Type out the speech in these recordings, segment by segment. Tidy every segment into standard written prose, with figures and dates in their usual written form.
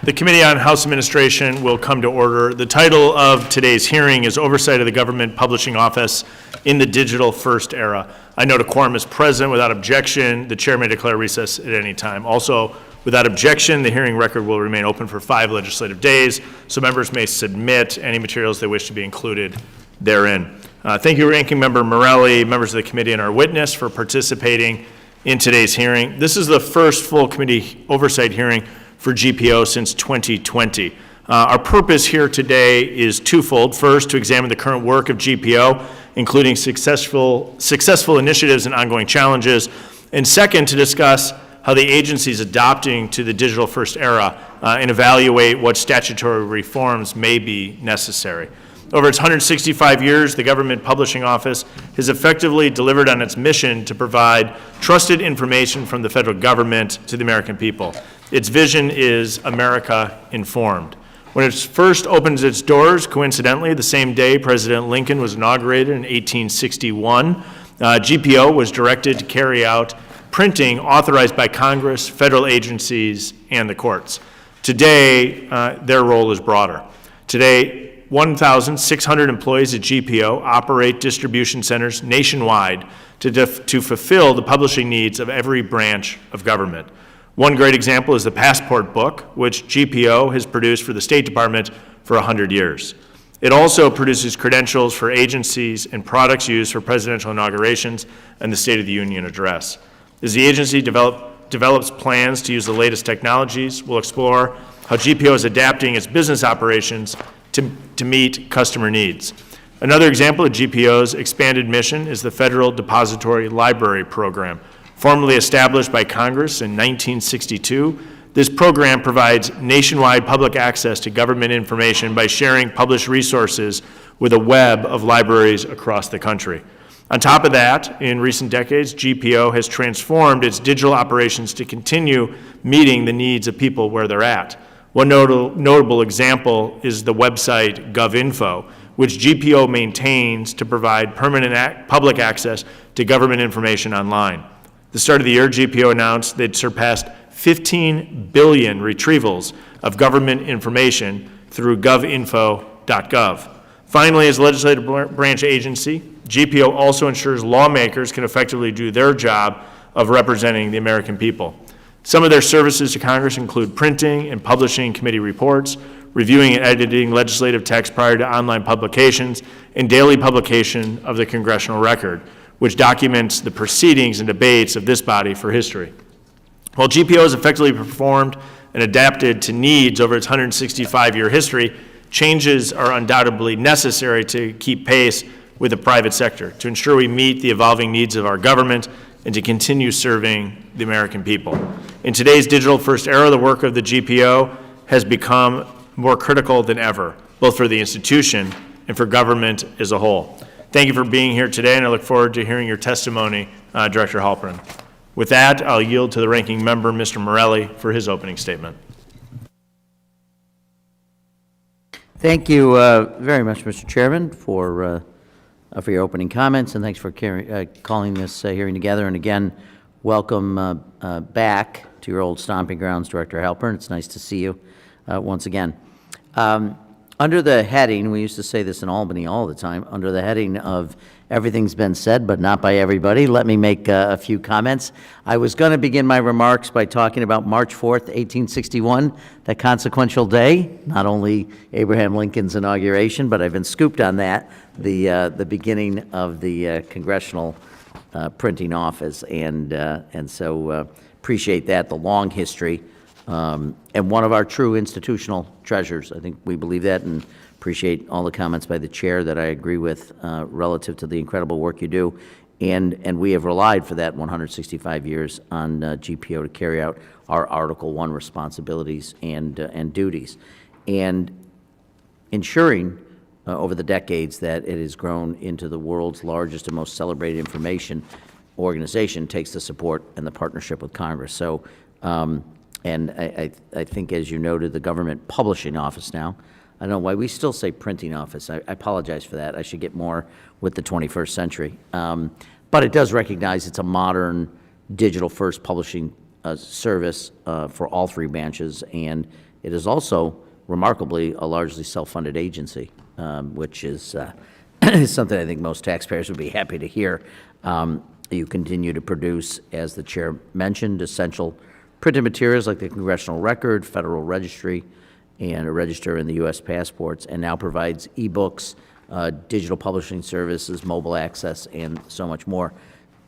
The Committee on House Administration will come to order. The title of today's hearing is Oversight of the Government Publishing Office in the Digital First Era. I note a quorum is present. Without objection, the chair may declare recess at any time. Also, without objection, the hearing record will remain open for 5 legislative days, so members may submit any materials they wish to be included therein. Thank you, Ranking Member Morelli, members of the committee, and our witness for participating in today's hearing. This is the first full committee oversight hearing for GPO since 2020. Our purpose here today is twofold. First, to examine the current work of GPO, including successful initiatives and ongoing challenges. And second, to discuss how the agency is adapting to the digital first era and evaluate what statutory reforms may be necessary. Over its 165 years, the Government Publishing Office has effectively delivered on its mission to provide trusted information from the federal government to the American people. Its vision is America Informed. When it first opens its doors, coincidentally, the same day President Lincoln was inaugurated in 1861, GPO was directed to carry out printing authorized by Congress, federal agencies, and the courts. Today, their role is broader. Today, 1,600 employees at GPO operate distribution centers nationwide to fulfill the publishing needs of every branch of government. One great example is the Passport Book, which GPO has produced for the State Department for 100 years. It also produces credentials for agencies and products used for presidential inaugurations and the State of the Union address. As the agency develops plans to use the latest technologies, we'll explore how GPO is adapting its business operations to meet customer needs. Another example of GPO's expanded mission is the Federal Depository Library Program. Formerly established by Congress in 1962, this program provides nationwide public access to government information by sharing published resources with a web of libraries across the country. On top of that, in recent decades, GPO has transformed its digital operations to continue meeting the needs of people where they're at. One notable example is the website GovInfo, which GPO maintains to provide permanent public access to government information online. At the start of the year, GPO announced they'd surpassed 15 billion retrievals of government information through govinfo.gov. Finally, as a legislative branch agency, GPO also ensures lawmakers can effectively do their job of representing the American people. Some of their services to Congress include printing and publishing committee reports, reviewing and editing legislative text prior to online publications, and daily publication of the congressional record, which documents the proceedings and debates of this body for history. While GPO has effectively performed and adapted to needs over its 165-year history, changes are undoubtedly necessary to keep pace with the private sector, to ensure we meet the evolving needs of our government and to continue serving the American people. In today's digital first era, the work of the GPO has become more critical than ever, both for the institution and for government as a whole. Thank you for being here today, and I look forward to hearing your testimony, Director Halperin. With that, I'll yield to the ranking member, Mr. Morelli, for his opening statement. Thank you very much, Mr. Chairman, for your opening comments, and thanks for calling this hearing together. And again, welcome back to your old stomping grounds, Director Halperin. It's nice to see you once again. Under the heading, we used to say this in Albany all the time, under the heading of everything's been said, but not by everybody, let me make a few comments. I was going to begin my remarks by talking about March 4th, 1861, that consequential day, not only Abraham Lincoln's inauguration, but I've been scooped on that, the beginning of the Congressional Printing Office, and so appreciate that, the long history, and one of our true institutional treasures. I think we believe that, and appreciate all the comments by the chair that I agree with relative to the incredible work you do. And we have relied for that 165 years on GPO to carry out our Article I responsibilities and duties. And ensuring over the decades that it has grown into the world's largest and most celebrated information organization takes the support and the partnership with Congress. So, and I think, as you noted, the Government Publishing Office now, I don't know why we still say printing office. I apologize for that. I should get more with the 21st century. But it does recognize it's a modern digital first publishing service for all 3 branches, and It is also, remarkably, a largely self-funded agency, which is is something I think most taxpayers would be happy to hear. You continue to produce, as the chair mentioned, essential printed materials like the Congressional Record, Federal Registry, and a register in the U.S. passports, and now provides e-books, digital publishing services, mobile access, and so much more,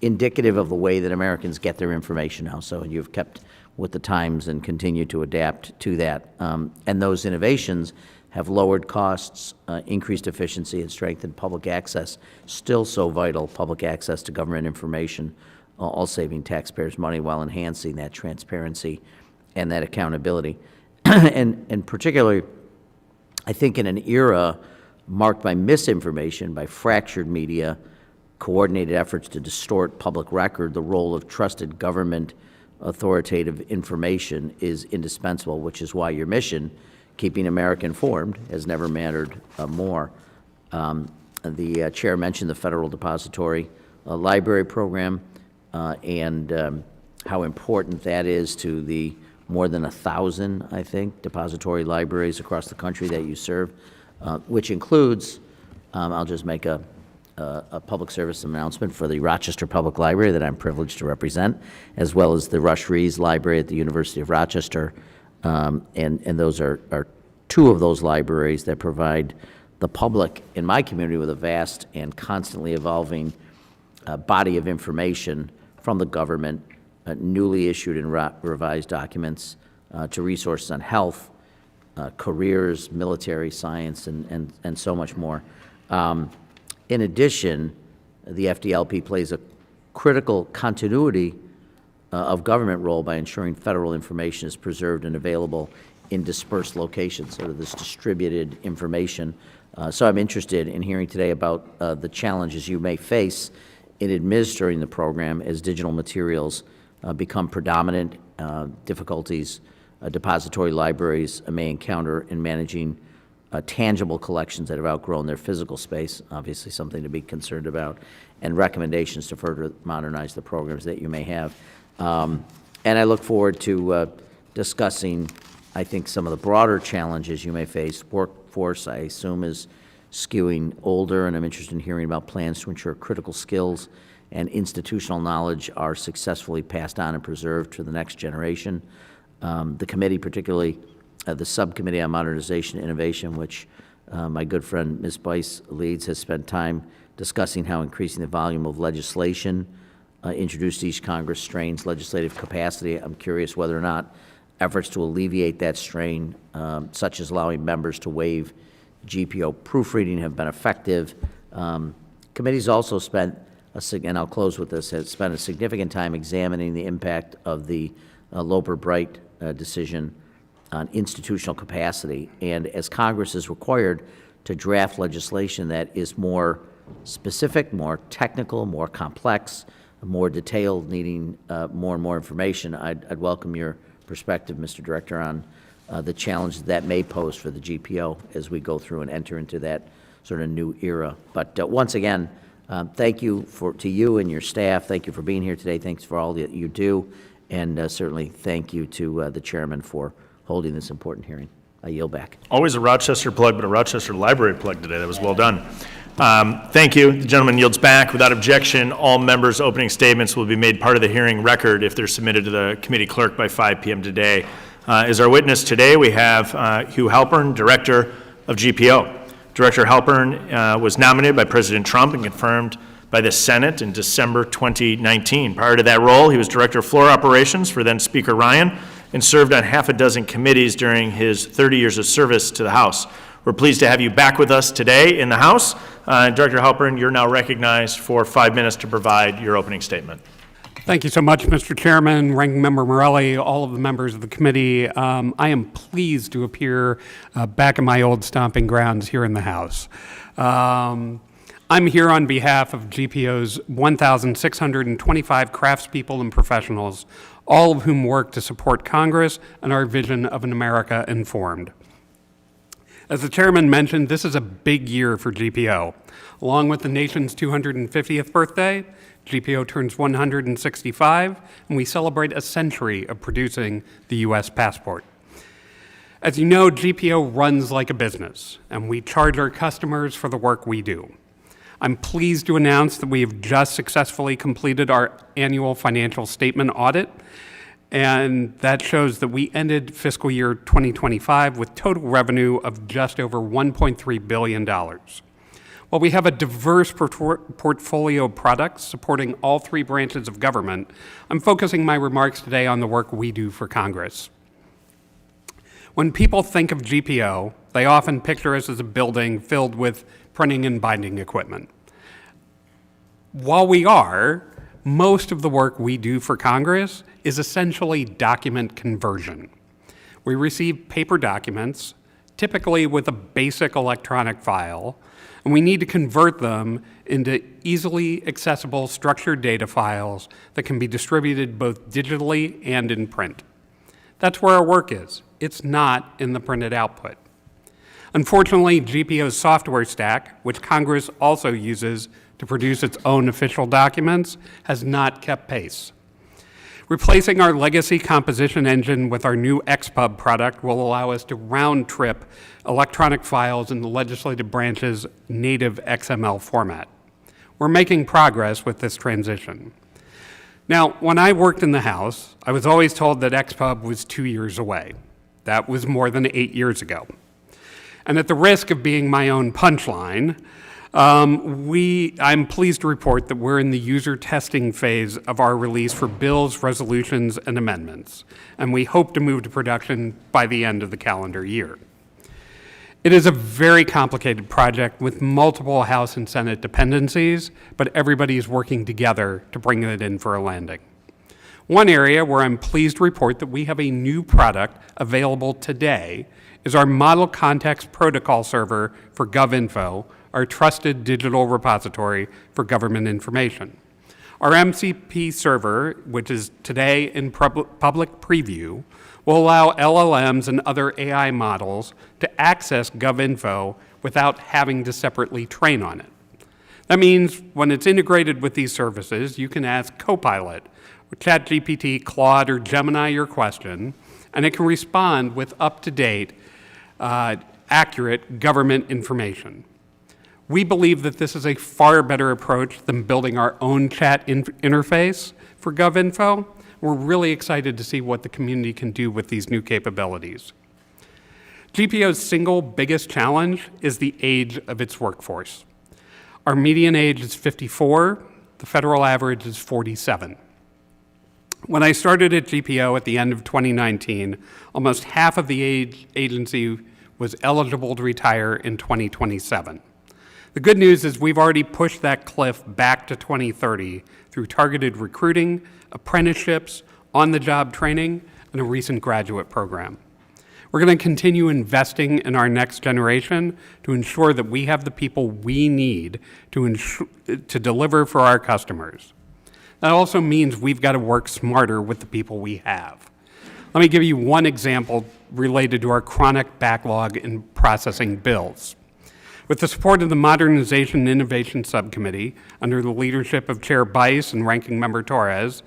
indicative of the way that Americans get their information now. So you've kept with the times and continue to adapt to that. And those innovations have lowered costs, increased efficiency, and strengthened public access, still so vital, public access to government information, all saving taxpayers money while enhancing that transparency and that accountability. And particularly, I think in an era marked by misinformation, by fractured media, coordinated efforts to distort public record, the role of trusted government authoritative information is indispensable, which is why your mission, keeping America informed, has never mattered more. The chair mentioned the Federal Depository Library Program and how important that is to the more than 1,000, I think, depository libraries across the country that you serve, which includes, I'll just make a public service announcement for the Rochester Public Library that I'm privileged to represent, as well as the Rush Rees Library at the University of Rochester. And those are two of those libraries that provide the public in my community with a vast and constantly evolving body of information from the government, newly issued and revised documents, to resources on health, careers, military, science, and so much more. In addition, the FDLP plays a critical continuity of government role by ensuring federal information is preserved and available in dispersed locations, sort of this distributed information. So I'm interested in hearing today about the challenges you may face in administering the program as digital materials become predominant, difficulties depository libraries may encounter in managing tangible collections that have outgrown their physical space, obviously something to be concerned about, and recommendations to further modernize the programs that you may have. And I look forward to discussing, I think, some of the broader challenges you may face. Workforce, I assume, is skewing older, and I'm interested in hearing about plans to ensure critical skills and institutional knowledge are successfully passed on and preserved to the next generation. The committee, particularly the Subcommittee on Modernization and Innovation, which my good friend Ms. Bice leads, has spent time discussing how increasing the volume of legislation introduced to each Congress strains legislative capacity. I'm curious whether or not efforts to alleviate that strain, such as allowing members to waive GPO proofreading, have been effective. Committee's also spent, and I'll close with this, has spent a significant time examining the impact of the Loper-Bright decision on institutional capacity. And as Congress is required to draft legislation that is more specific, more technical, more complex, more detailed, needing more and more information, I'd welcome your perspective, Mr. Director, on the challenges that may pose for the GPO as we go through and enter into that sort of new era. But once again, thank you to you and your staff. Thank you for being here today. Thanks for all that you do. And certainly thank you to the chairman for holding this important hearing. I yield back. Always a Rochester plug, but a Rochester Library plug today. That was well done. Thank you. The gentleman yields back. Without objection, all members' opening statements will be made part of the hearing record if they're submitted to the committee clerk by 5 p.m. today. As our witness today, we have Hugh Halpern, Director of GPO. Director Halpern was nominated by President Trump and confirmed by the Senate in December 2019. Prior to that role, he was Director of Floor Operations for then Speaker Ryan and served on half a dozen committees during his 30 years of service to the House. We're pleased to have you back with us today in the House. Director Halpern, you're now recognized for 5 minutes to provide your opening statement. Thank you so much, Mr. Chairman, Ranking Member Morelli, all of the members of the committee. I am pleased to appear back in my old stomping grounds here in the House. I'm here on behalf of GPO's 1,625 craftspeople and professionals, all of whom work to support Congress and our vision of an America informed. As the chairman mentioned, this is a big year for GPO. Along with the nation's 250th birthday, GPO turns 165, and we celebrate a century of producing the U.S. passport. As you know, GPO runs like a business, and we charge our customers for the work we do. I'm pleased to announce that we have just successfully completed our annual financial statement audit, and that shows that we ended fiscal year 2025 with total revenue of just over $1.3 billion. While we have a diverse portfolio of products supporting all three branches of government, I'm focusing my remarks today on the work we do for Congress. When people think of GPO, they often picture us as a building filled with printing and binding equipment. While we are, most of the work we do for Congress is essentially document conversion. We receive paper documents, typically with a basic electronic file, and we need to convert them into easily accessible structured data files that can be distributed both digitally and in print. That's where our work is. It's not in the printed output. Unfortunately, GPO's software stack, which Congress also uses to produce its own official documents, has not kept pace. Replacing our legacy composition engine with our new XPub product will allow us to round-trip electronic files in the legislative branch's native XML format. We're making progress with this transition. Now, when I worked in the House, I was always told that XPub was 2 years away. That was more than 8 years ago. And at the risk of being my own punchline, I'm pleased to report that we're in the user testing phase of our release for bills, resolutions, and amendments, and we hope to move to production by the end of the calendar year. It is a very complicated project with multiple House and Senate dependencies, but everybody is working together to bring it in for a landing. One area where I'm pleased to report that we have a new product available today is our Model Context Protocol Server for GovInfo, our trusted digital repository for government information. Our MCP server, which is today in public preview, will allow LLMs and other AI models to access GovInfo without having to separately train on it. That means when it's integrated with these services, you can ask Copilot, ChatGPT, Claude, or Gemini your question, and it can respond with up-to-date, accurate government information. We believe that this is a far better approach than building our own chat interface for GovInfo. We're really excited to see what the community can do with these new capabilities. GPO's single biggest challenge is the age of its workforce. Our median age is 54, the federal average is 47. When I started at GPO at the end of 2019, almost half of the agency was eligible to retire in 2027. The good news is we've already pushed that cliff back to 2030 through targeted recruiting, apprenticeships, on-the-job training, and a recent graduate program. We're going to continue investing in our next generation to ensure that we have the people we need to deliver for our customers. That also means we've got to work smarter with the people we have. Let me give you one example related to our chronic backlog in processing bills. With the support of the Modernization and Innovation Subcommittee, under the leadership of Chair Bice and Ranking Member Torres,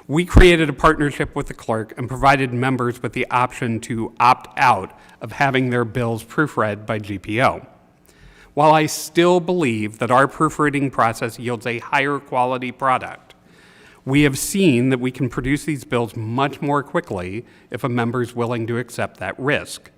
we created a partnership with the clerk and provided members with the option to opt out of having their bills proofread by GPO. While I still believe that our proofreading process yields a higher quality product, we have seen that we can produce these bills much more quickly if a member is willing to accept that risk.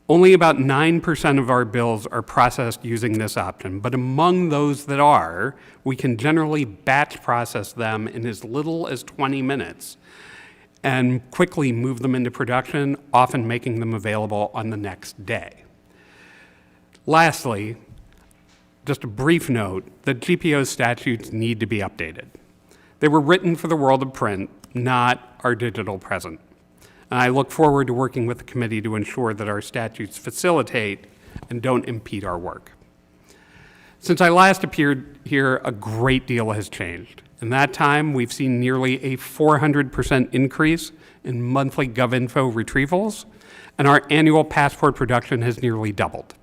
Only about 9% of our bills are processed using this option, but among those that are, we can generally batch process them in as little as 20 minutes and quickly move them into production, often making them available on the next day. Lastly, just a brief note that GPO statutes need to be updated. They were written for the world of print, not our digital present. And I look forward to working with the committee to ensure that our statutes facilitate and don't impede our work. Since I last appeared here, a great deal has changed. In that time, we've seen nearly a 400% increase in monthly GovInfo retrievals, and our annual passport production has nearly doubled.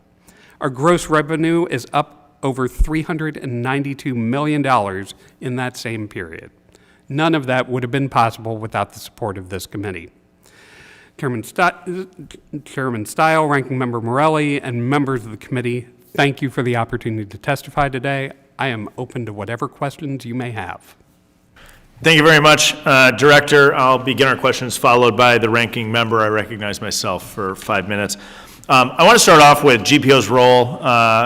Our gross revenue is up over $392 million in that same period. None of that would have been possible without the support of this committee. Chairman Stile, Ranking Member Morelli, and members of the committee, thank you for the opportunity to testify today. I am open to whatever questions you may have. Thank you very much, Director. I'll begin our questions, followed by the ranking member. I recognize myself for 5 minutes. I want to start off with GPO's role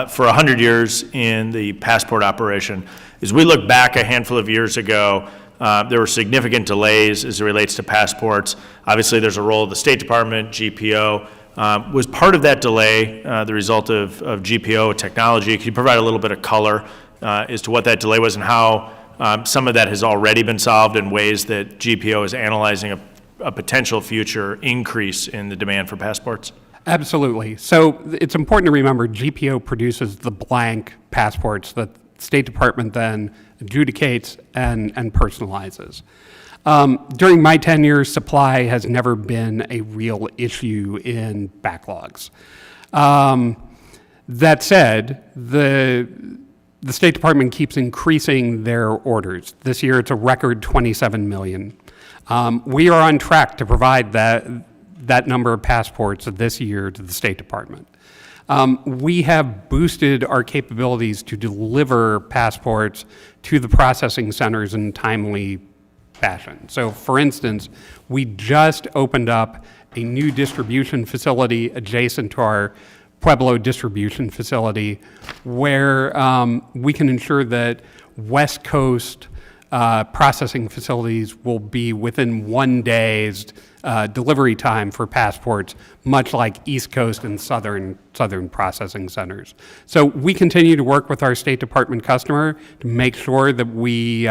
for 100 years in the passport operation. As we look back a handful of years ago, there were significant delays as it relates to passports. Obviously, there's a role of the State Department, GPO. Was part of that delay the result of GPO technology? Could you provide a little bit of color as to what that delay was and how some of that has already been solved in ways that GPO is analyzing a potential future increase in the demand for passports? Absolutely. So it's important to remember GPO produces the blank passports that the State Department then adjudicates and personalizes. During my tenure, supply has never been a real issue in backlogs. That said, the State Department keeps increasing their orders. This year, it's a record 27 million. We are on track to provide that number of passports this year to the State Department. We have boosted our capabilities to deliver passports to the processing centers in timely fashion. So, for instance, we just opened up a new distribution facility adjacent to our Pueblo distribution facility where we can ensure that West Coast processing facilities will be within 1 day's delivery time for passports, much like East Coast and southern processing centers. So we continue to work with our State Department customer to make sure that we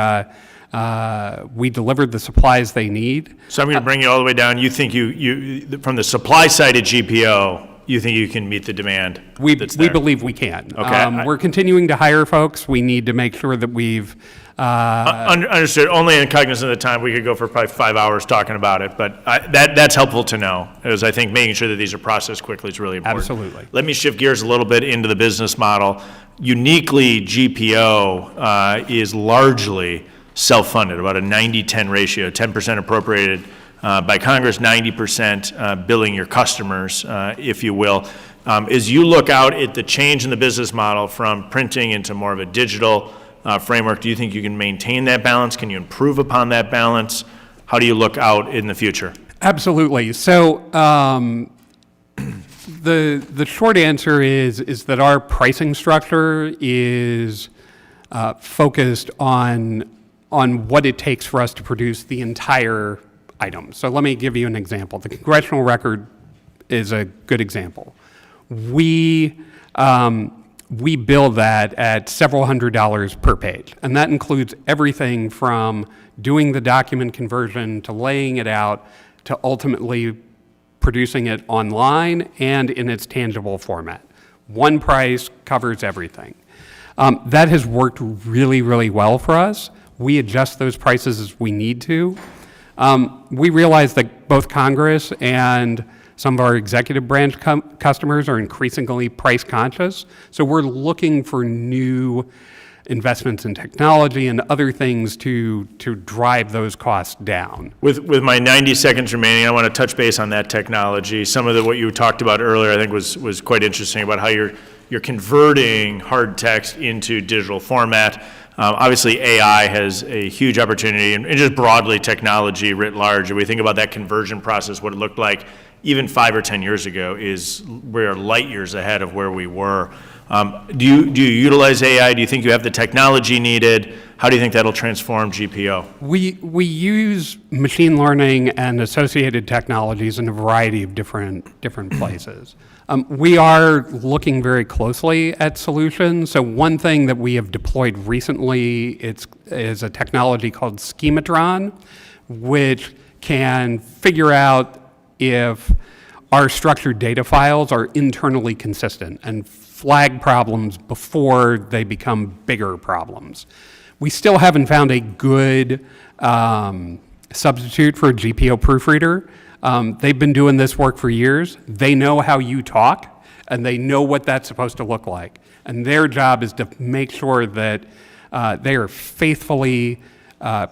deliver the supplies they need. So I'm going to bring you all the way down. You think you from the supply side of GPO, you think you can meet the demand? We believe we can. Okay. We're continuing to hire folks. We need to make sure that we've understood. Only in cognizant of the time, we could go for probably 5 hours talking about it, but that's helpful to know, because I think making sure that these are processed quickly is really important. Absolutely. Let me shift gears a little bit into the business model. Uniquely, GPO is largely self-funded, about a 90-10 ratio, 10% appropriated by Congress, 90% billing your customers, if you will. As you look out at the change in the business model from printing into more of a digital framework, do you think you can maintain that balance? Can you improve upon that balance? How do you look out in the future? Absolutely. So the short answer is that our pricing structure is focused on what it takes for us to produce the entire item. So let me give you an example. The congressional record is a good example. We bill that at several $100s per page, and that includes everything from doing the document conversion to laying it out to ultimately producing it online and in its tangible format. One price covers everything. That has worked really, really well for us. We adjust those prices as we need to. We realize that both Congress and some of our executive branch customers are increasingly price conscious, so we're looking for new investments in technology and other things to drive those costs down. With my 90 seconds remaining, I want to touch base on that technology. Some of what you talked about earlier, I think was quite interesting about how you're converting hard text into digital format. Obviously, AI has a huge opportunity, and just broadly technology writ large. If we think about that conversion process, what it looked like even 5 or 10 years ago, we're light years ahead of where we were. Do you utilize AI? Do you think you have the technology needed? How do you think that'll transform GPO? We use machine learning and associated technologies in a variety of different places. We are looking very closely at solutions. So one thing that we have deployed recently is a technology called Schematron, which can figure out if our structured data files are internally consistent and flag problems before they become bigger problems. We still haven't found a good substitute for a GPO proofreader. They've been doing this work for years. They know how you talk, and they know what that's supposed to look like. And their job is to make sure that they are faithfully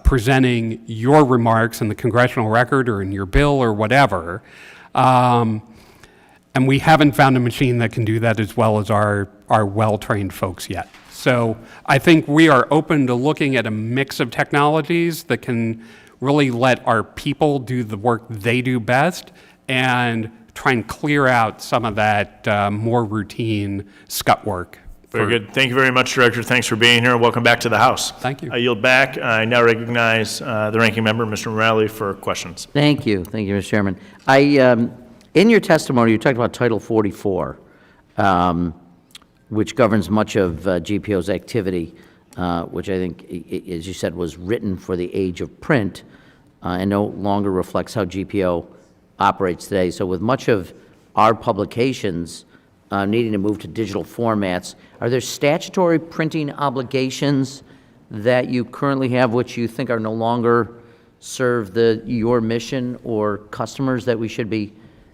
presenting your remarks in the congressional record or in your bill or whatever And we haven't found a machine that can do that as well as our well-trained folks yet. So I think we are open to looking at a mix of technologies that can really let our people do the work they do best and try and clear out some of that more routine scut work. Very good. Thank you very much, Director. Thanks for being here. Welcome back to the House. Thank you. I yield back. I now recognize the ranking member, Mr. Morale, for questions. Thank you, Mr. Chairman. In your testimony, you talked about Title 44, which governs much of GPO's activity, which I think, as you said, was written for the age of print and no longer reflects how GPO operates today. So with much of our publications needing to move to digital formats, are there statutory printing obligations that you currently have which you think are no longer serve your mission or customers that we should be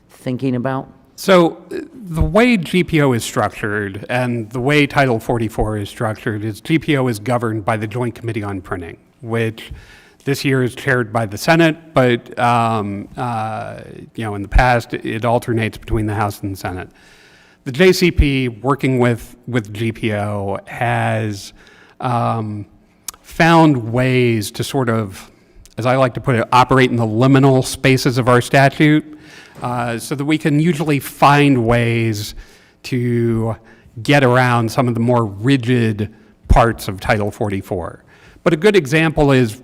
thinking about? So the way GPO is structured and the way Title 44 is structured is GPO is governed by the Joint Committee on Printing, which this year is chaired by the Senate, but in the past it alternates between the House and the Senate. The JCP, working with GPO, has found ways to sort of, as I like to put it, operate in the liminal spaces of our statute, so that we can usually find ways to get around some of the more rigid parts of Title 44. But a good example is,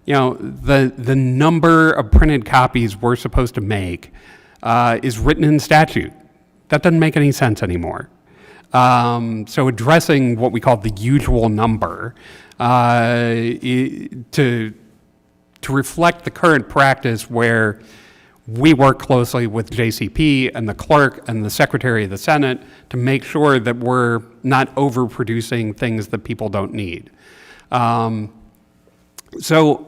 the number of printed copies we're supposed to make is written in statute. That doesn't make any sense anymore. So addressing what we call the usual number to reflect the current practice where we work closely with JCP and the clerk and the secretary of the Senate to make sure that we're not overproducing things that people don't need. So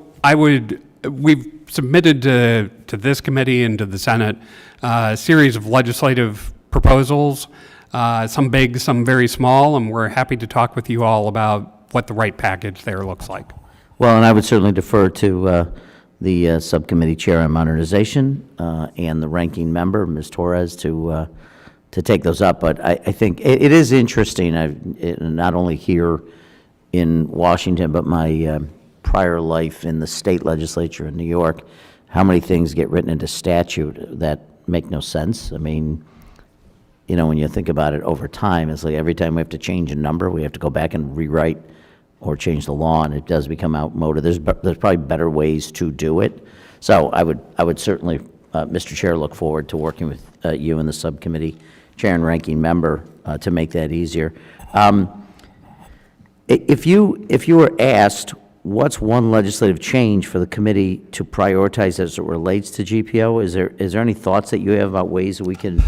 we've submitted to this committee and to the Senate a series of legislative proposals, some big, some very small, and we're happy to talk with you all about what the right package there looks like. Well, and I would certainly defer to the subcommittee chair on modernization and the ranking member, Ms. Torres, to take those up. But I think it is interesting, not only here in Washington, but my prior life in the state legislature in New York, how many things get written into statute that make no sense. I mean, when you think about it over time, it's like every time we have to change a number, we have to go back and rewrite or change the law, and it does become outmoded. There's probably better ways to do it. So I would certainly, Mr. Chair, look forward to working with you and the subcommittee chair and ranking member to make that easier. If you were asked, what's one legislative change for the committee to prioritize as it relates to GPO? Is there any thoughts that you have about ways that we can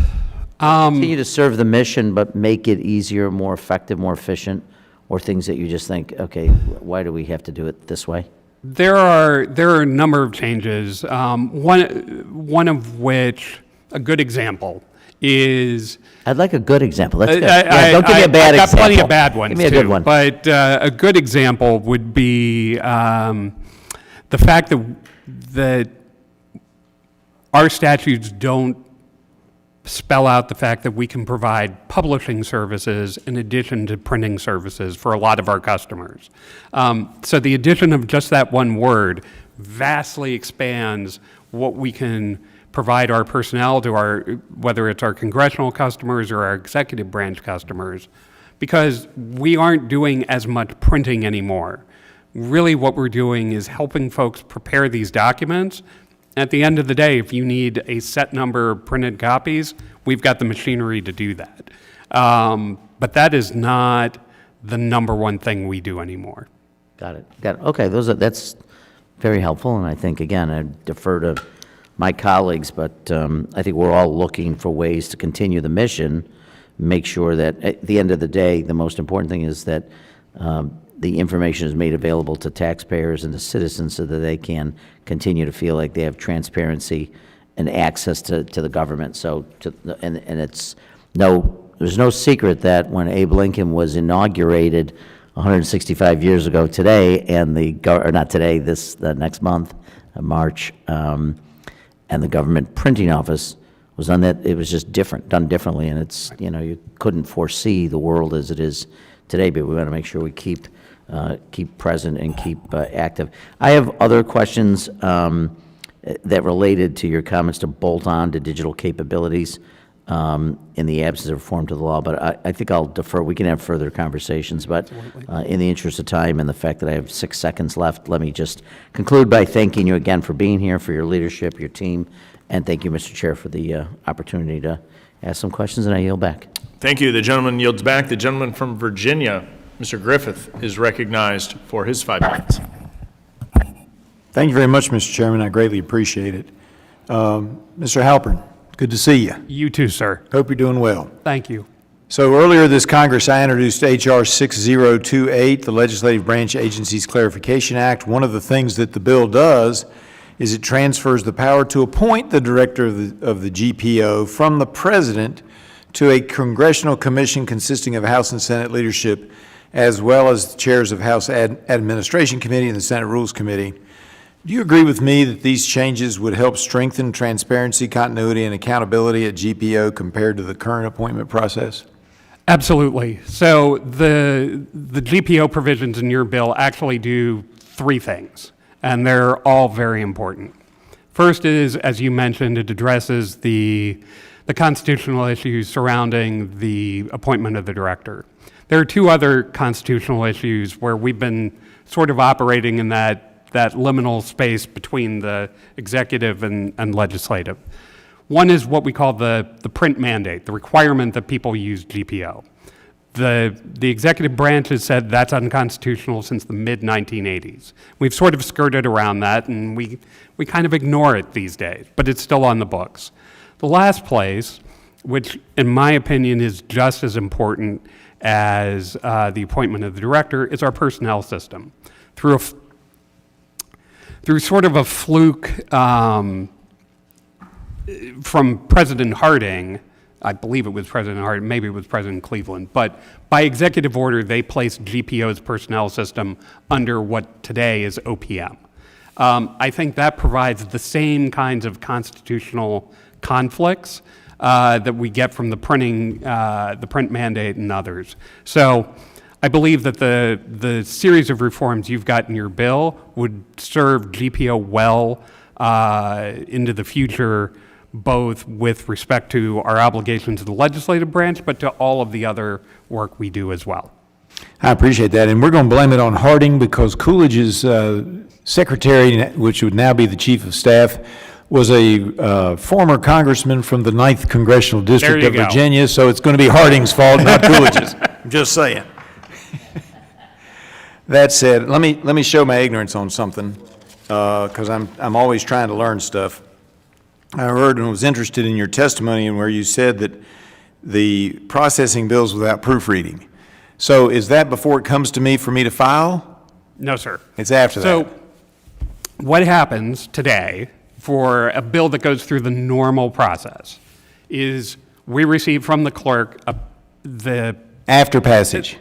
continue to serve the mission but make it easier, more effective, more efficient? Or things that you just think, okay, why do we have to do it this way? There are a number of changes. One of which, a good example, is... I'd like a good example. That's good. Don't give me a bad example. I've got plenty of bad ones, give me a good one. But a good example would be the fact that our statutes don't spell out the fact that we can provide publishing services in addition to printing services for a lot of our customers. So the addition of just that one word vastly expands what we can provide our personnel to whether it's our congressional customers or our executive branch customers, because we aren't doing as much printing anymore. Really what we're doing is helping folks prepare these documents. At the end of the day, if you need a set number of printed copies, we've got the machinery to do that. But that is not the number one thing we do anymore. Got it. Okay, that's very helpful, and I think, again, I defer to my colleagues, but I think we're all looking for ways to continue the mission, make sure that at the end of the day, the most important thing is that the information is made available to taxpayers and to citizens so that they can continue to feel like they have transparency and access to the government. So, and there's no secret that when Abe Lincoln was inaugurated 165 years ago today, and the next month, March, and the government printing office was done that, it was just different, done differently, and it's, you couldn't foresee the world as it is today, but we want to make sure we keep present and keep active. I have other questions that related to your comments to bolt on to digital capabilities in the absence of reform to the law, but I think I'll defer. We can have further conversations, but in the interest of time and the fact that I have 6 seconds left, let me just conclude by thanking you again for being here, for your leadership, your team, and thank you, Mr. Chair, for the opportunity to ask some questions, and I yield back. Thank you. The gentleman yields back. The gentleman from Virginia, Mr. Griffith, is recognized for his 5 minutes. Thank you very much, Mr. Chairman. I greatly appreciate it. Mr. Halpern, good to see you. You too, sir. Hope you're doing well. Thank you. So earlier this Congress, I introduced H.R. 6028, the Legislative Branch Agencies Clarification Act. One of the things that the bill does is it transfers the power to appoint the director of the GPO from the president to a congressional commission consisting of House and Senate leadership, as well as the chairs of House Administration Committee and the Senate Rules Committee. Do you agree with me that these changes would help strengthen transparency, continuity, and accountability at GPO compared to the current appointment process? Absolutely. So the GPO provisions in your bill actually do 3 things, and they're all very important. First is, as you mentioned, it addresses the constitutional issues surrounding the appointment of the director. There are 2 other constitutional issues where we've been sort of operating in that liminal space between the executive and legislative. One is what we call the print mandate, the requirement that people use GPO. The executive branch has said that's unconstitutional since the mid-1980s. We've sort of skirted around that, and we kind of ignore it these days, but it's still on the books. The last place, which in my opinion is just as important as the appointment of the director, is our personnel system. Through sort of a fluke from President Harding, I believe it was President Harding, maybe it was President Cleveland, but by executive order, they placed GPO's personnel system under what today is OPM. I think that provides the same kinds of constitutional conflicts that we get from the print mandate and others. So I believe that the series of reforms you've got in your bill would serve GPO well into the future, both with respect to our obligations to the legislative branch, but to all of the other work we do as well. I appreciate that, and we're going to blame it on Harding because Coolidge's secretary, which would now be the chief of staff, was a former congressman from the 9th Congressional District of Virginia, so it's going to be Harding's fault, not Coolidge's. I'm just saying. That said, let me show my ignorance on something, because I'm always trying to learn stuff. I heard and was interested in your testimony and where you said that the processing bills without proofreading. So is that before it comes to me for me to file? No, sir. It's after that. So what happens today for a bill that goes through the normal process is we receive from the clerk the After passage.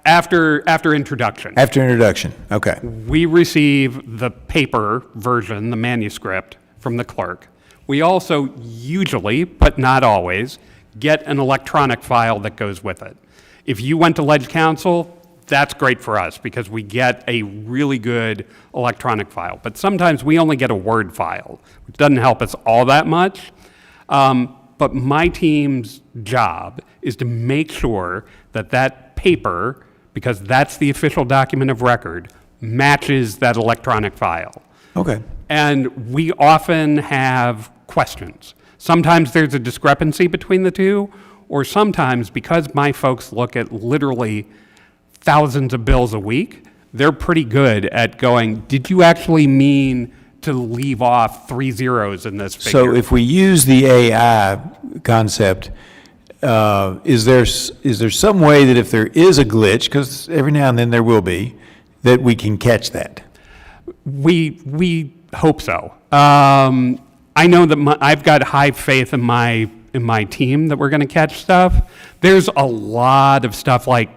after introduction. After introduction, okay. We receive the paper version, the manuscript, from the clerk. We also usually, but not always, get an electronic file that goes with it. If you went to Leg Counsel, that's great for us because we get a really good electronic file. But sometimes we only get a Word file, which doesn't help us all that much. But my team's job is to make sure that that paper, because that's the official document of record, matches that electronic file. Okay. And we often have questions. Sometimes there's a discrepancy between the two, or sometimes because my folks look at literally thousands of bills a week, they're pretty good at going, did you actually mean to leave off 3 zeros in this figure? So if we use the AI concept, is there some way that if there is a glitch, because every now and then there will be, that we can catch that? We hope so. I know that I've got high faith in my team that we're going to catch stuff. There's a lot of stuff like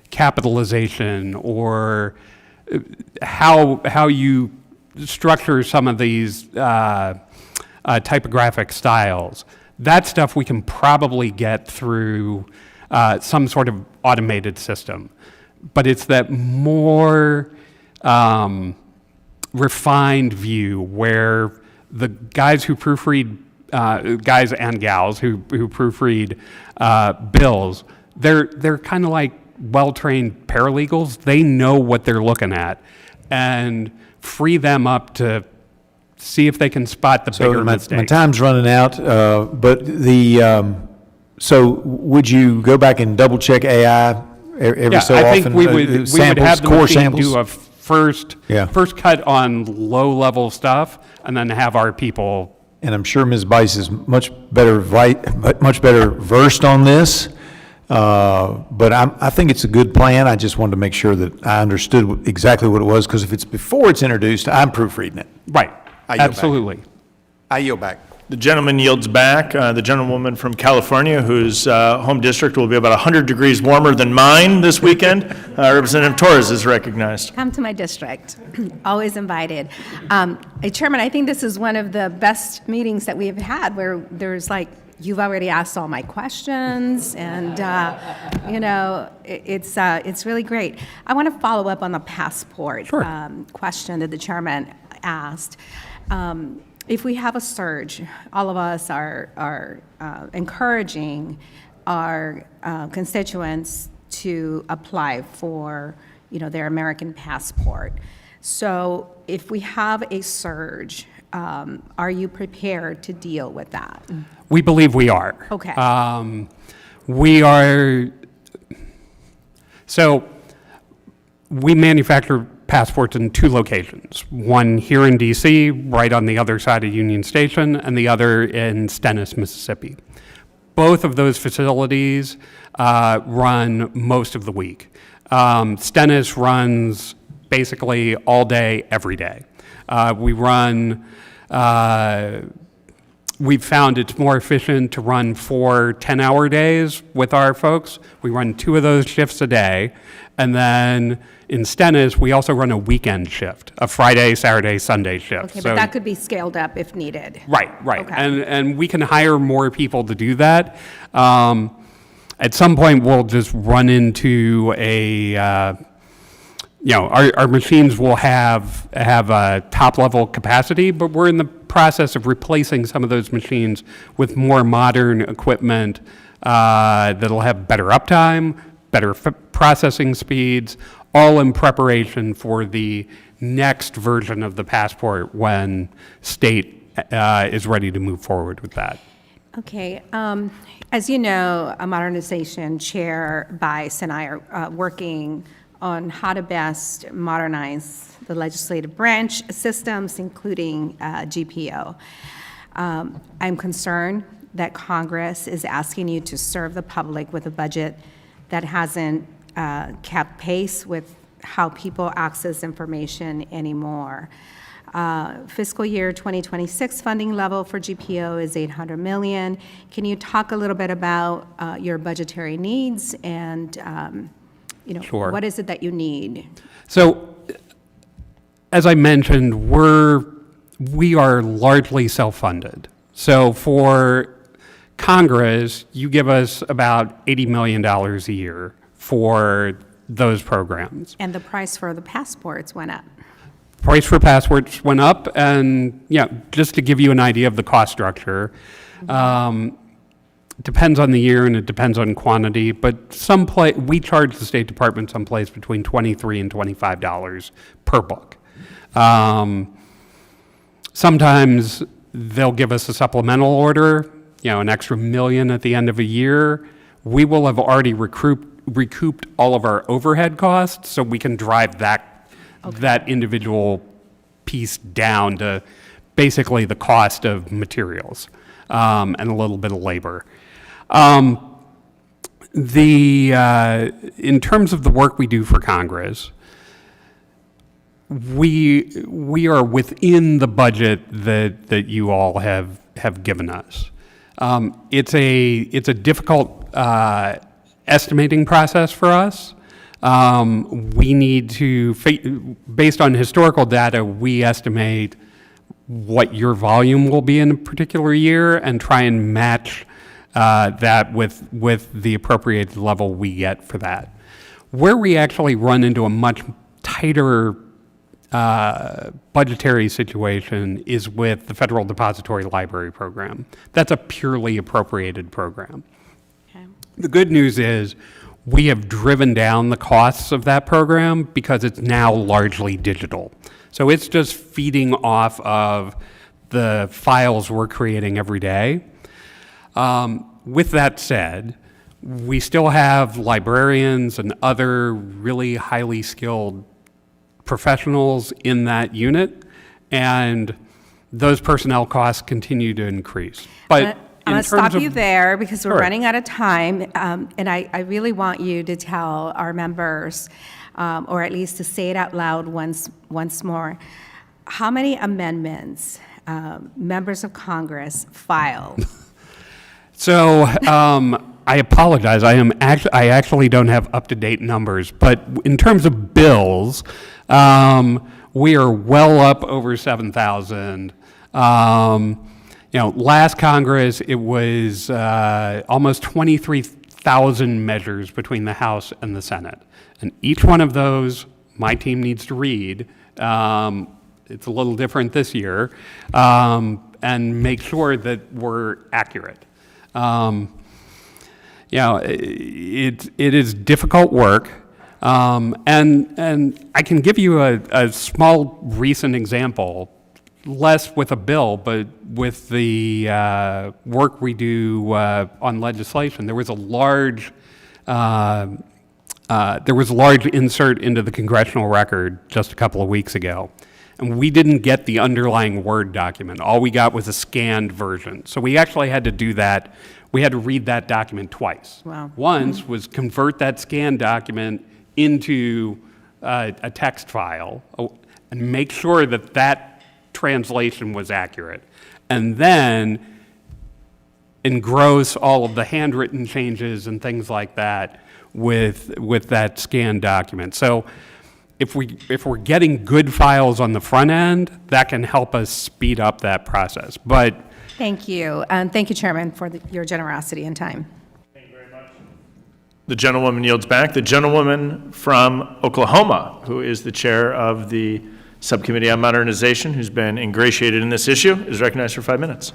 capitalization or how you structure some of these typographic styles That stuff we can probably get through some sort of automated system. But it's that more refined view where the guys who proofread, guys and gals who proofread bills, they're kind of like well-trained paralegals. They know what they're looking at, and free them up to see if they can spot the bigger My mistakes. time's running out, but so would you go back and double check AI every so often? I think we would have the core machine samples? do a first cut on low-level stuff, and then have our people. And I'm sure Ms. Bice is much better versed on this. But I think it's a good plan. I just wanted to make sure that I understood exactly what it was, because if it's before it's introduced, I'm proofreading it. Right, I yield back. absolutely. I yield back. The gentleman yields back. The gentlewoman from California, whose home district will be about 100 degrees warmer than mine this weekend, Representative Torres is recognized. Come to my district. Always invited. Chairman, I think this is one of the best meetings that we have had, where there's like, you've already asked all my questions, and it's really great. I want to follow up on the passport question that the chairman asked. If we have a surge, all of us are encouraging our constituents to apply for, their American passport. So if we have a surge, are you prepared to deal with that? We believe we are. Okay. We are, so we manufacture passports in 2 locations, one here in DC, right on the other side of Union Station, and the other in Stennis, Mississippi. Both of those facilities run most of the week. Stennis runs basically all day, every day. We've found it's more efficient to run 4 10-hour days with our folks. We run 2 of those shifts a day. And then in Stennis, we also run a weekend shift, a Friday, Saturday, Sunday shift. Okay, but that could be scaled up if needed. Right. Okay. And we can hire more people to do that. At some point, we'll just run into our machines will have a top-level capacity, but we're in the process of replacing some of those machines with more modern equipment that'll have better uptime, better processing speeds, all in preparation for the next version of the passport when state is ready to move forward with that. Okay. As you know, a modernization chair, Bice, and I are working on how to best modernize the legislative branch systems, including GPO. I'm concerned that Congress is asking you to serve the public with a budget that hasn't kept pace with how people access information anymore. Fiscal year 2026 funding level for GPO is $800 million. Can you talk a little bit about your budgetary needs and Sure. what is it that you need? So, as I mentioned, we are largely self-funded. So for Congress, you give us about $80 million a year for those programs. And the price for the passports went up. Price for passports went up, and just to give you an idea of the cost structure, depends on the year and it depends on quantity, but we charge the State Department someplace between $23 and $25 per book. Sometimes they'll give us a supplemental order, an extra $1 million at the end of a year. We will have already recouped all of our overhead costs, so we can drive that individual piece down to basically the cost of materials and a little bit of labor. In terms of the work we do for Congress, we are within the budget that you all have given us. It's a difficult estimating process for us. We need to, based on historical data, we estimate what your volume will be in a particular year and try and match that with the appropriate level we get for that. Where we actually run into a much tighter budgetary situation is with the Federal Depository Library Program. That's a purely appropriated program. Okay. The good news is we have driven down the costs of that program because it's now largely digital. So it's just feeding off of the files we're creating every day. With that said, we still have librarians and other really highly skilled professionals in that unit, and those personnel costs continue to increase. But I'm going to stop you of, there because we're Sure. running out of time, and I really want you to tell our members, or at least to say it out loud once more, how many amendments members of Congress filed? So I apologize. I actually don't have up-to-date numbers, but in terms of bills, we are well up over 7,000. Last Congress, it was almost 23,000 measures between the House and the Senate. And each one of those, my team needs to read. It's a little different this year, and make sure that we're accurate. It is difficult work. And I can give you a small recent example, less with a bill, but with the work we do on legislation. There was a large insert into the congressional record just a couple of weeks ago, and we didn't get the underlying Word document. All we got was a scanned version. So we actually had to do that. We had to read that document twice. Wow. Once was convert that scanned document into a text file and make sure that that translation was accurate, and then engross all of the handwritten changes and things like that with that scanned document. So if we're getting good files on the front end, that can help us speed up that process. But Thank you, and thank you, Chairman, for your generosity and time. The gentlewoman yields back. The gentlewoman from Oklahoma, who is the chair of the Subcommittee on Modernization, who's been ingratiated in this issue, is recognized for 5 minutes.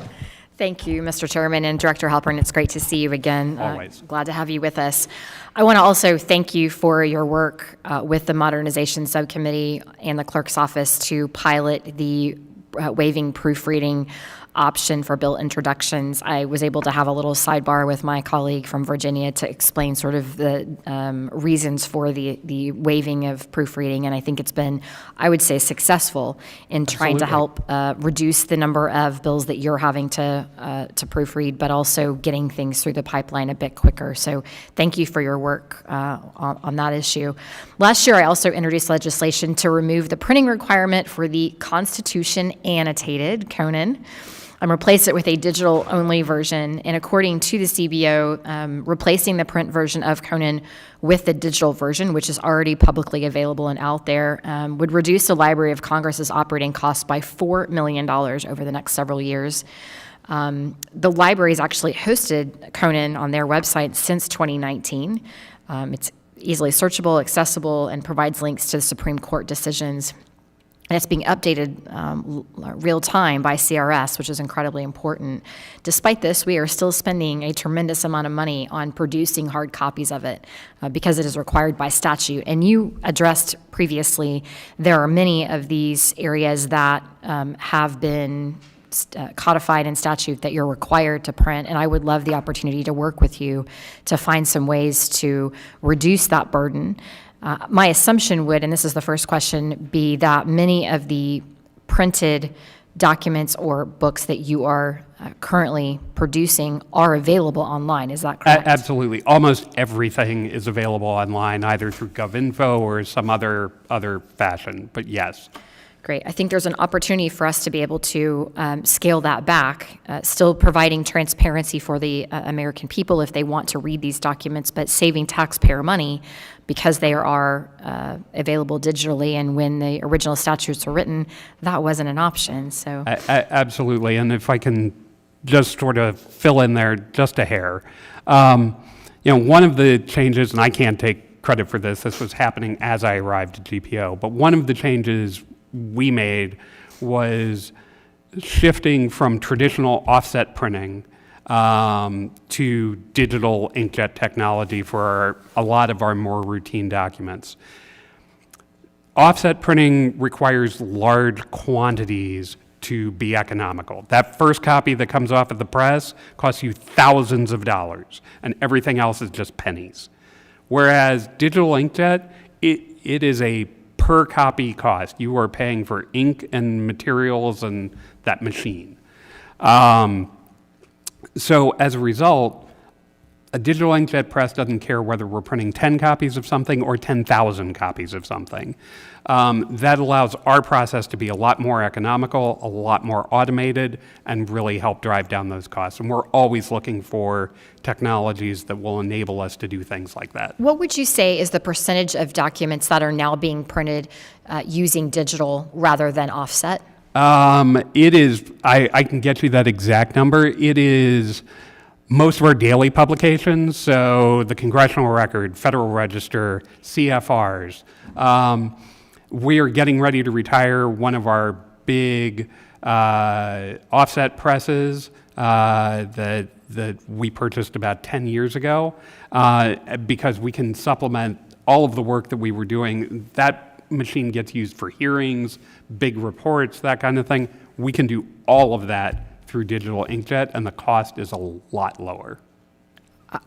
Thank you, Mr. Chairman and Director Halpern. It's great to see you again. Always. Glad to have you with us. I want to also thank you for your work with the Modernization Subcommittee and the Clerk's Office to pilot the waiving proofreading option for bill introductions. I was able to have a little sidebar with my colleague from Virginia to explain sort of the reasons for the waiving of proofreading, and I think it's been, I would say, successful in trying to help reduce the number of bills that you're having to proofread, but also getting things through the pipeline a bit quicker. So thank you for your work on that issue. Last year, I also introduced legislation to remove the printing requirement for the Constitution annotated, Conan, and replace it with a digital-only version. And according to the CBO, replacing the print version of Conan with the digital version, which is already publicly available and out there, would reduce the Library of Congress's operating costs by $4 million over the next several years. The library's actually hosted Conan on their website since 2019. It's easily searchable, accessible, and provides links to the Supreme Court decisions. And it's being updated real time by CRS, which is incredibly important. Despite this, we are still spending a tremendous amount of money on producing hard copies of it because it is required by statute. And you addressed previously, there are many of these areas that have been codified in statute that you're required to print, and I would love the opportunity to work with you to find some ways to reduce that burden. My assumption would, and this is the first question, be that many of the printed documents or books that you are currently producing are available online. Is that correct? Absolutely. Almost everything is available online, either through GovInfo or some other fashion, but yes. Great. I think there's an opportunity for us to be able to scale that back, still providing transparency for the American people if they want to read these documents, but saving taxpayer money because they are available digitally. And when the original statutes were written, that wasn't an option. So Absolutely. And if I can just sort of fill in there just a hair, one of the changes, and I can't take credit for this, this was happening as I arrived at GPO, but one of the changes we made was shifting from traditional offset printing to digital inkjet technology for a lot of our more routine documents. Offset printing requires large quantities to be economical. That first copy that comes off of the press costs you thousands of dollars, and everything else is just pennies. Whereas digital inkjet, it is a per copy cost. You are paying for ink and materials and that machine. So as a result, a digital inkjet press doesn't care whether we're printing 10 copies of something or 10,000 copies of something. That allows our process to be a lot more economical, a lot more automated, and really help drive down those costs. And we're always looking for technologies that will enable us to do things like that. what would you say is the percentage of documents that are now being printed using digital rather than offset? It is, I can get you that exact number. It is most of our daily publications, so the Congressional Record, Federal Register, CFRs. We are getting ready to retire one of our big offset presses that we purchased about 10 years ago because we can supplement all of the work that we were doing. That machine gets used for hearings, big reports, that kind of thing. We can do all of that through digital inkjet, and the cost is a lot lower.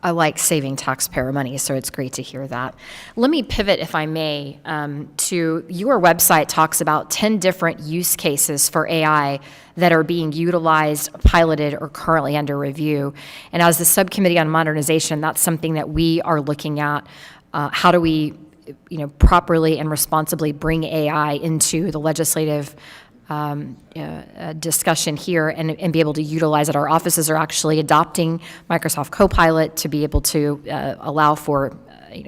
I like saving taxpayer money, so it's great to hear that. Let me pivot, if I may, to your website talks about 10 different use cases for AI that are being utilized, piloted, or currently under review. And as the Subcommittee on Modernization, that's something that we are looking at. How do we properly and responsibly bring AI into the legislative discussion here and be able to utilize it. Our offices are actually adopting Microsoft Copilot to be able to allow for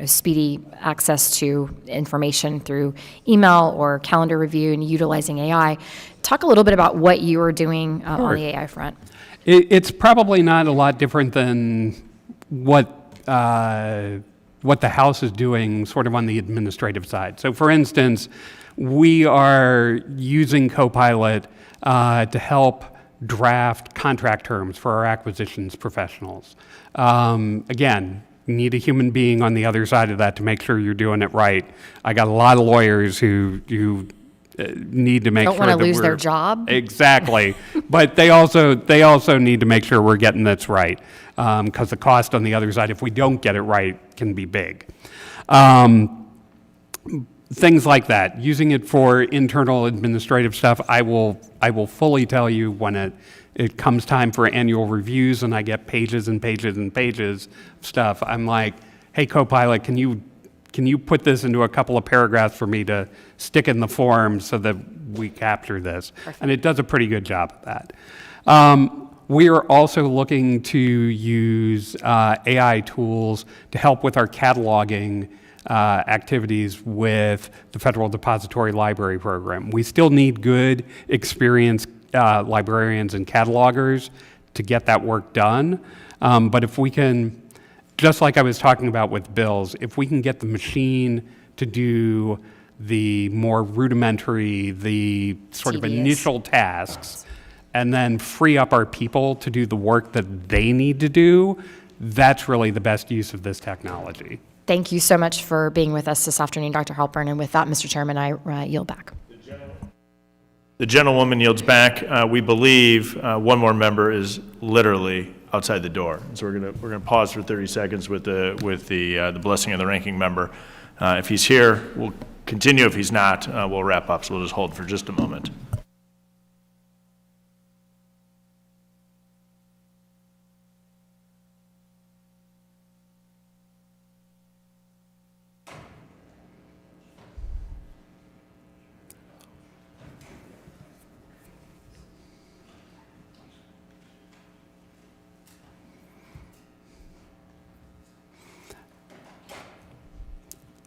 speedy access to information through email or calendar review and utilizing AI. Talk a little bit about what you are doing on the AI front. It's probably not a lot different than what the House is doing sort of on the administrative side. So for instance, we are using Copilot to help draft contract terms for our acquisitions professionals. Again, you need a human being on the other side of that to make sure you're doing it right. I got a lot of lawyers who need to make Don't sure want that to lose we're, their job. Exactly, but they also need to make sure we're getting this right because the cost on the other side, if we don't get it right, can be big. Things like that, using it for internal administrative stuff. I will fully tell you when it comes time for annual reviews and I get pages and pages and pages of stuff. I'm like, hey, Copilot, can you put this into a couple of paragraphs for me to stick in the form so that we capture this? Perfect. And it does a pretty good job of that. We are also looking to use AI tools to help with our cataloging activities with the Federal Depository Library Program. We still need good, experienced librarians and catalogers to get that work done. But if we can, just like I was talking about with bills, if we can get the machine to do the more rudimentary, the sort of initial tasks, and then free up our people to do the work that they need to do, that's really the best use of this technology. Thank you so much for being with us this afternoon, Dr. Halpern. And with that, Mr. Chairman, I yield back. The gentlewoman yields back. We believe one more member is literally outside the door. So we're gonna pause for 30 seconds with the blessing of the ranking member. If he's here, we'll continue. If he's not, we'll wrap up. So we'll just hold for just a moment.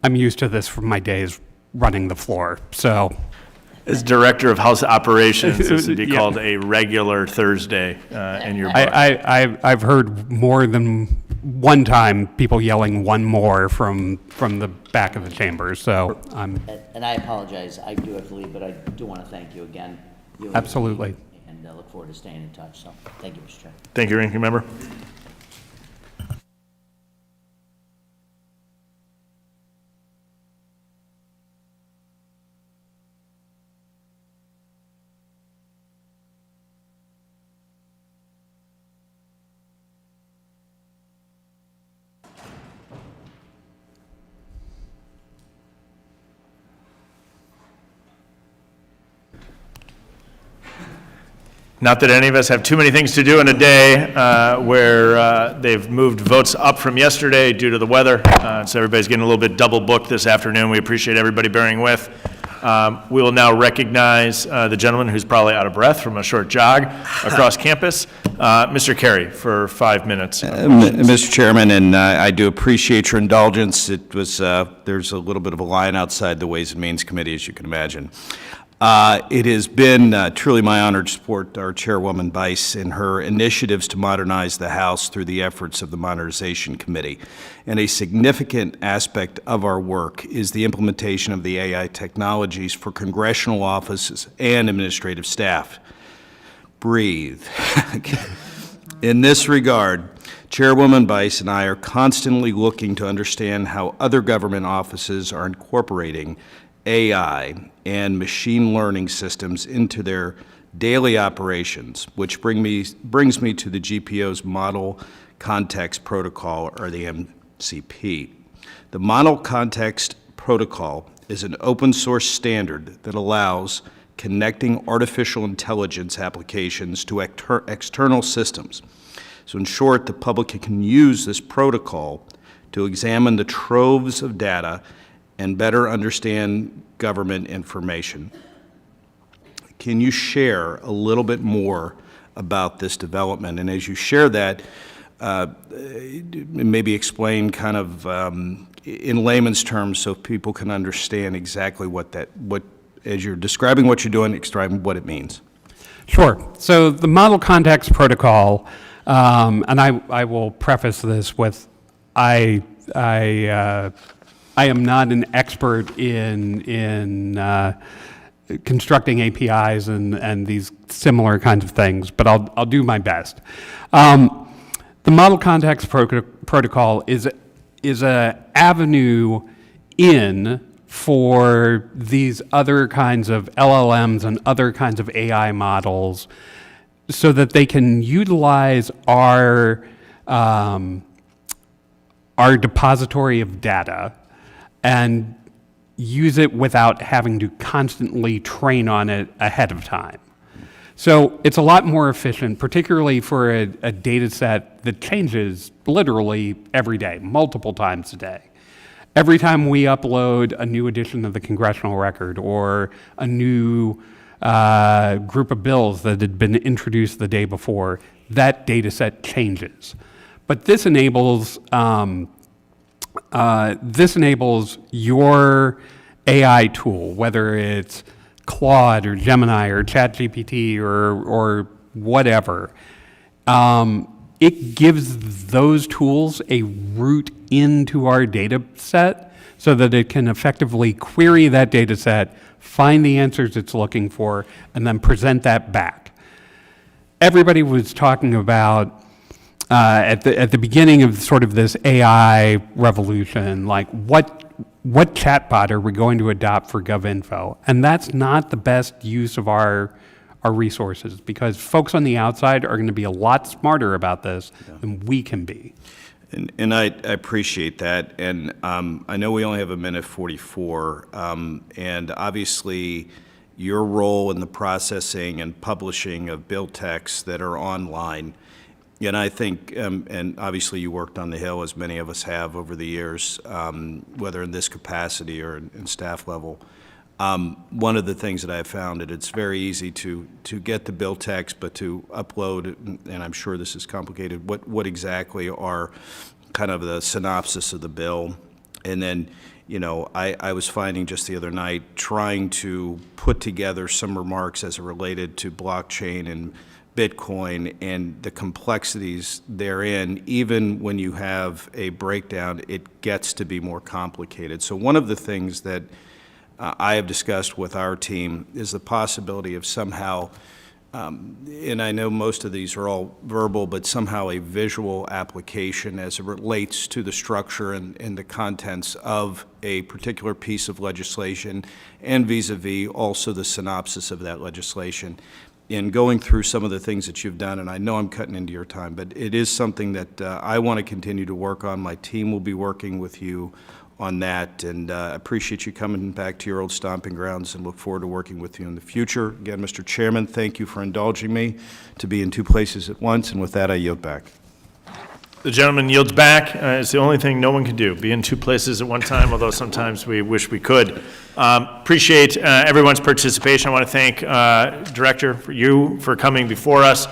I'm used to this from my days running the floor, so. As Director of House Operations, this would be Yeah. called a regular Thursday in your book. I've heard more than one time people yelling "one more" from the back of the chamber, so I'm, And I apologize, I do have to leave, but I do want to thank you again. You and the Absolutely. team, and look forward to staying in touch, so thank you, Mr. Chair. Thank you, Ranking Member. Not that any of us have too many things to do in a day where they've moved votes up from yesterday due to the weather. So everybody's getting a little bit double booked this afternoon. We appreciate everybody bearing with. We will now recognize the gentleman who's probably out of breath from a short jog across campus, Mr. Carey, for 5 minutes. Mr. Chairman, and I do appreciate your indulgence. It was, there's a little bit of a line outside the Ways and Means Committee, as you can imagine. It has been truly my honor to support our Chairwoman Bice in her initiatives to modernize the House through the efforts of the Modernization Committee. And a significant aspect of our work is the implementation of the AI technologies for congressional offices and administrative staff. Breathe. In this regard, Chairwoman Bice and I are constantly looking to understand how other government offices are incorporating AI and machine learning systems into their daily operations, which brings me to the GPO's Model Context Protocol, or the MCP. The Model Context Protocol is an open source standard that allows connecting artificial intelligence applications to external systems. So in short, the public can use this protocol to examine the troves of data and better understand government information. Can you share a little bit more about this development? And as you share that, maybe explain kind of in layman's terms so people can understand exactly what as you're describing what you're doing, describe what it means. Sure. So the Model Context Protocol, and I will preface this with, I am not an expert in constructing APIs and these similar kinds of things, but I'll do my best. The Model Context Protocol is a avenue in for these other kinds of LLMs and other kinds of AI models so that they can utilize our depository of data and use it without having to constantly train on it ahead of time. So it's a lot more efficient, particularly for a data set that changes literally every day, multiple times a day. Every time we upload a new edition of the Congressional Record or a new group of bills that had been introduced the day before, that data set changes. But this enables your AI tool, whether it's Claude or Gemini or ChatGPT or whatever. It gives those tools a route into our data set so that it can effectively query that data set, find the answers it's looking for, and then present that back. Everybody was talking about at the beginning of sort of this AI revolution, like what chatbot are we going to adopt for GovInfo? And that's not the best use of our resources, because folks on the outside are going to be a lot smarter about this than we can be. And I appreciate that. And I know we only have 1:44, and obviously your role in the processing and publishing of bill texts that are online. And I think, and obviously you worked on the Hill, as many of us have over the years, whether in this capacity or in staff level. One of the things that I have found that it's very easy to get the bill text, but to upload, and I'm sure this is complicated, what exactly are kind of the synopsis of the bill, And then, I was finding just the other night, trying to put together some remarks as it related to blockchain and Bitcoin and the complexities therein. Even when you have a breakdown, it gets to be more complicated. So one of the things that I have discussed with our team is the possibility of somehow, and I know most of these are all verbal, but somehow a visual application as it relates to the structure and the contents of a particular piece of legislation, and vis-a-vis also the synopsis of that legislation. In going through some of the things that you've done, and I know I'm cutting into your time, but it is something that I want to continue to work on. My team will be working with you on that, and I appreciate you coming back to your old stomping grounds and look forward to working with you in the future. Again, Mr. Chairman, thank you for indulging me to be in two places at once, and with that, I yield back. The gentleman yields back. It's the only thing no one can do, be in two places at one time, although sometimes we wish we could. Appreciate everyone's participation. I want to thank Director for you for coming before us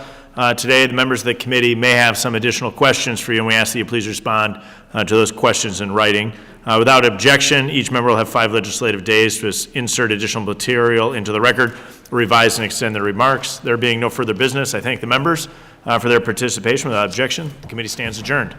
today. The members of the committee may have some additional questions for you, and we ask that you please respond to those questions in writing. Without objection, each member will have 5 legislative days to insert additional material into the record, revise and extend their remarks. There being no further business, I thank the members for their participation. Without objection, the committee stands adjourned.